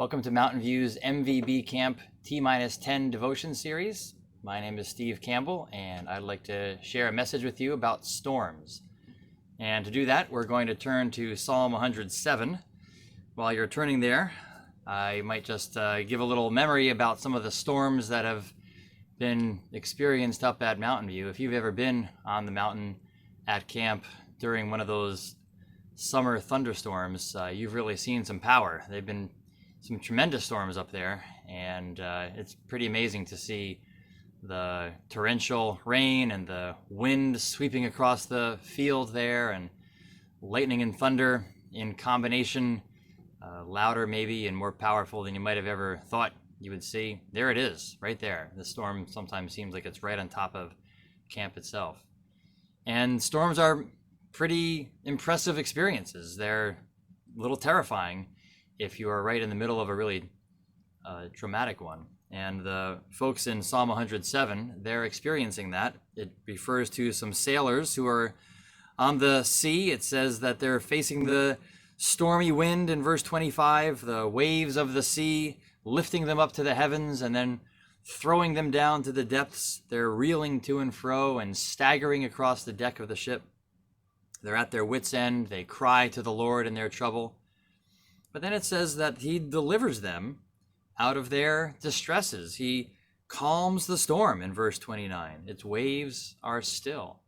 Welcome to Mountain View's MVB Camp T-10 devotion series. My name is Steve Campbell, and I'd like to share a message with you about storms. And to do that, we're going to turn to Psalm 107. While you're turning there, I might just give a little memory about some of the storms that have been experienced up at Mountain View. If you've ever been on the mountain at camp during one of those summer thunderstorms, you've really seen some power. They've been some tremendous storms up there, and it's pretty amazing to see the torrential rain and the wind sweeping across the field there, and lightning and thunder in combination, louder maybe and more powerful than you might have ever thought you would see. There it is, right there. The storm sometimes seems like it's right on top of camp itself. And storms are pretty impressive experiences. They're a little terrifying if you are right in the middle of a really traumatic one. And the folks in Psalm 107, they're experiencing that. It refers to some sailors who are on the sea. It says that they're facing the stormy wind in verse 25, the waves of the sea lifting them up to the heavens and then throwing them down to the depths. They're reeling to and fro and staggering across the deck of the ship. They're at their wits' end. They cry to the Lord in their trouble. But then it says that he delivers them out of their distresses. He calms the storm in verse 29. Its waves are still.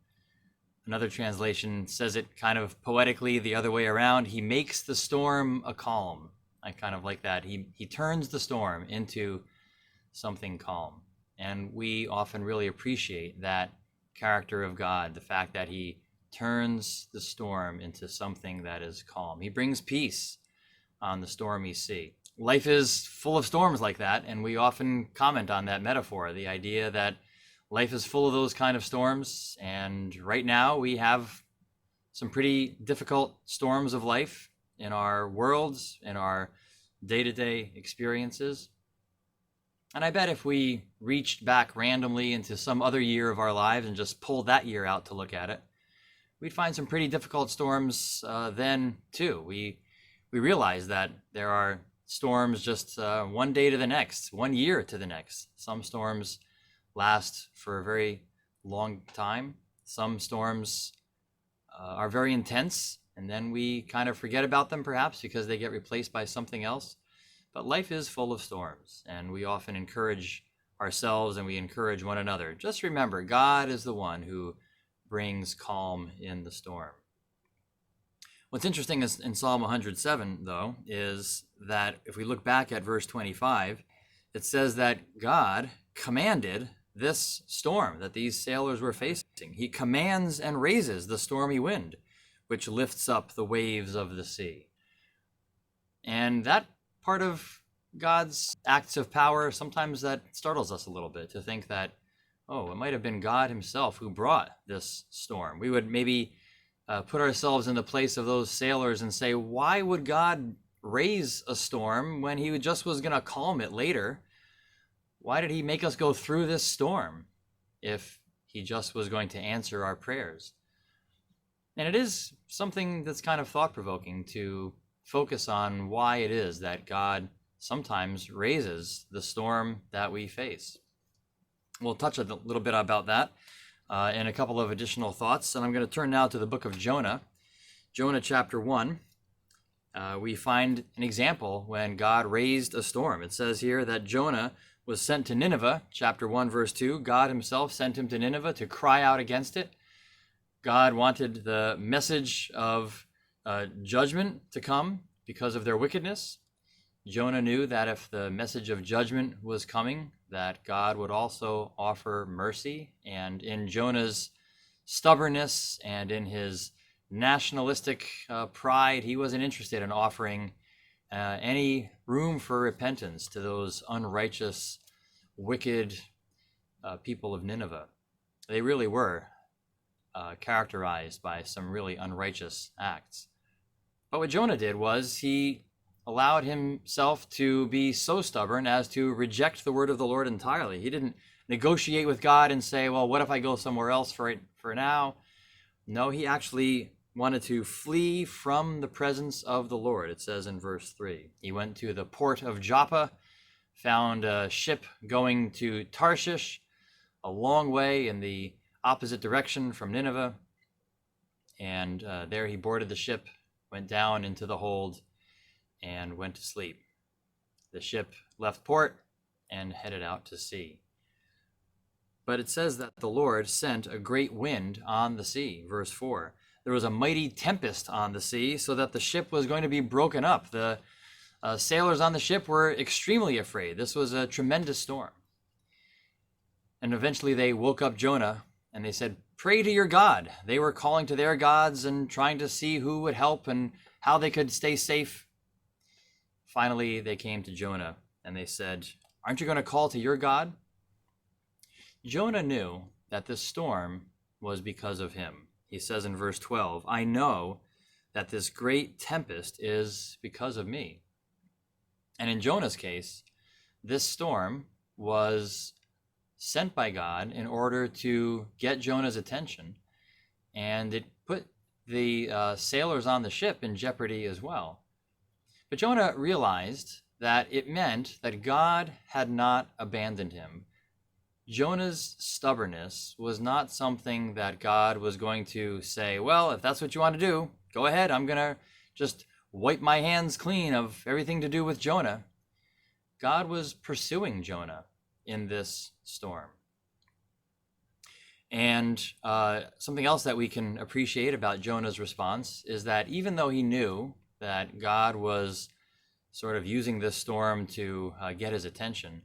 Another translation says it kind of poetically the other way around. He makes the storm a calm. I kind of like that. He turns the storm into something calm. And we often really appreciate that character of God, the fact that he turns the storm into something that is calm. He brings peace on the stormy sea. Life is full of storms like that, and we often comment on that metaphor, the idea that life is full of those kind of storms. And right now we have some pretty difficult storms of life in our worlds, in our day-to-day experiences. And I bet if we reached back randomly into some other year of our lives and just pulled that year out to look at it, we'd find some pretty difficult storms then too. We realize that there are storms just one day to the next, 1 year to the next. Some storms last for a very long time. Some storms are very intense, and then we kind of forget about them perhaps because they get replaced by something else. But life is full of storms, and we often encourage ourselves and we encourage one another. Just remember, God is the one who brings calm in the storm. What's interesting is in Psalm 107, though, is that if we look back at verse 25, it says that God commanded this storm that these sailors were facing. He commands and raises the stormy wind, which lifts up the waves of the sea. And that part of God's acts of power, sometimes that startles us a little bit to think that, oh, it might have been God himself who brought this storm. We would maybe put ourselves in the place of those sailors and say, why would God raise a storm when he just was going to calm it later? Why did he make us go through this storm if he just was going to answer our prayers? And it is something that's kind of thought-provoking to focus on why it is that God sometimes raises the storm that we face. We'll touch a little bit about that and a couple of additional thoughts. And I'm going to turn now to the book of Jonah. Jonah Chapter 1. We find an example when God raised a storm. It says here that Jonah was sent to Nineveh, chapter 1, verse 2. God himself sent him to Nineveh to cry out against it. God wanted the message of judgment to come because of their wickedness. Jonah knew that if the message of judgment was coming, that God would also offer mercy. And in Jonah's stubbornness and in his nationalistic pride, he wasn't interested in offering any room for repentance to those unrighteous, wicked people of Nineveh. They really were characterized by some really unrighteous acts. But what Jonah did was he allowed himself to be so stubborn as to reject the word of the Lord entirely. He didn't negotiate with God and say, well, what if I go somewhere else for now? No, he actually wanted to flee from the presence of the Lord. It says in verse 3. He went to the port of Joppa, found a ship going to Tarshish, a long way in the opposite direction from Nineveh. And there he boarded the ship, went down into the hold, and went to sleep. The ship left port and headed out to sea. But it says that the Lord sent a great wind on the sea. Verse 4. There was a mighty tempest on the sea, so that the ship was going to be broken up. The sailors on the ship were extremely afraid. This was a tremendous storm. And eventually they woke up Jonah and they said, "Pray to your God." They were calling to their gods and trying to see who would help and how they could stay safe. Finally, they came to Jonah and they said, "Aren't you going to call to your God?" Jonah knew that this storm was because of him. He says in verse 12, "I know that this great tempest is because of me." And in Jonah's case, this storm was sent by God in order to get Jonah's attention, and it put the sailors on the ship in jeopardy as well. But Jonah realized that it meant that God had not abandoned him. Jonah's stubbornness was not something that God was going to say, "Well, if that's what you want to do, go ahead. I'm going to just wipe my hands clean of everything to do with Jonah." God was pursuing Jonah in this storm. And something else that we can appreciate about Jonah's response is that even though he knew that God was sort of using this storm to get his attention,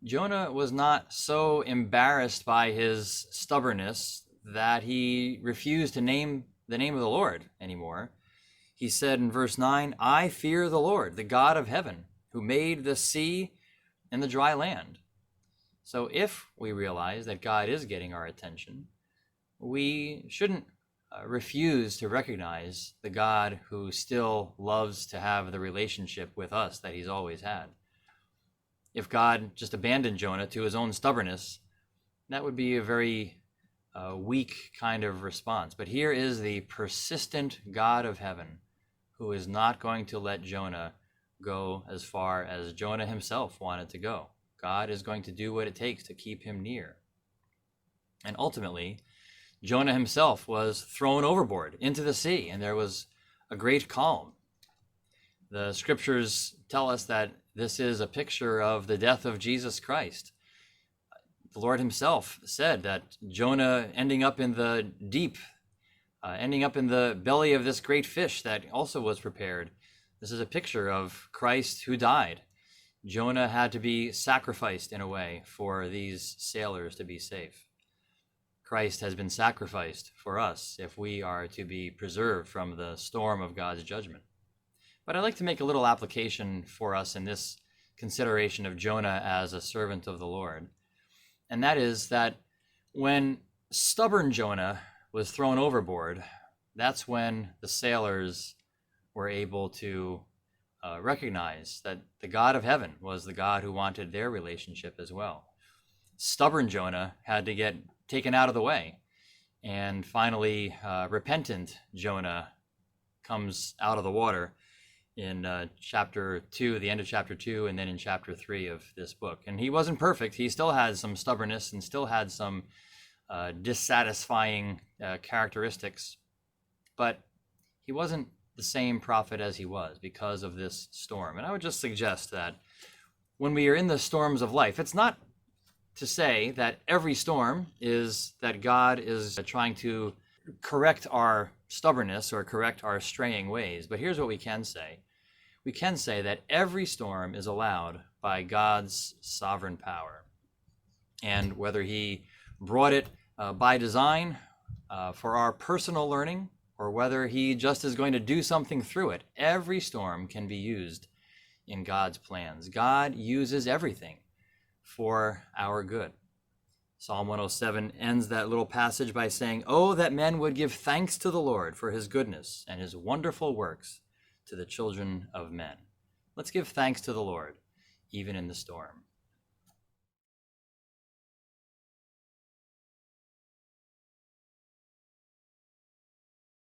Jonah was not so embarrassed by his stubbornness that he refused to name the name of the Lord anymore. He said in verse 9, "I fear the Lord, the God of heaven, who made the sea and the dry land." So if we realize that God is getting our attention, we shouldn't refuse to recognize the God who still loves to have the relationship with us that he's always had. If God just abandoned Jonah to his own stubbornness, that would be a very weak kind of response. But here is the persistent God of heaven who is not going to let Jonah go as far as Jonah himself wanted to go. God is going to do what it takes to keep him near. And ultimately, Jonah himself was thrown overboard into the sea, and there was a great calm. The scriptures tell us that this is a picture of the death of Jesus Christ. The Lord himself said that Jonah ending up in the deep, ending up in the belly of this great fish that also was prepared. This is a picture of Christ who died. Jonah had to be sacrificed in a way for these sailors to be safe. Christ has been sacrificed for us if we are to be preserved from the storm of God's judgment. But I'd like to make a little application for us in this consideration of Jonah as a servant of the Lord. And that is that when stubborn Jonah was thrown overboard, that's when the sailors were able to recognize that the God of heaven was the God who wanted their relationship as well. Stubborn Jonah had to get taken out of the way. And finally, repentant Jonah comes out of the water in chapter 2, the end of chapter 2, and then in chapter 3 of this book. And he wasn't perfect. He still had some stubbornness and still had some dissatisfying characteristics. But he wasn't the same prophet as he was because of this storm. And I would just suggest that when we are in the storms of life, it's not to say that every storm is that God is trying to correct our stubbornness or correct our straying ways. But here's what we can say. We can say that every storm is allowed by God's sovereign power. And whether he brought it by design for our personal learning, or whether he just is going to do something through it, every storm can be used in God's plans. God uses everything for our good. Psalm 107 ends that little passage by saying, "Oh, that men would give thanks to the Lord for his goodness and his wonderful works to the children of men." Let's give thanks to the Lord, even in the storm.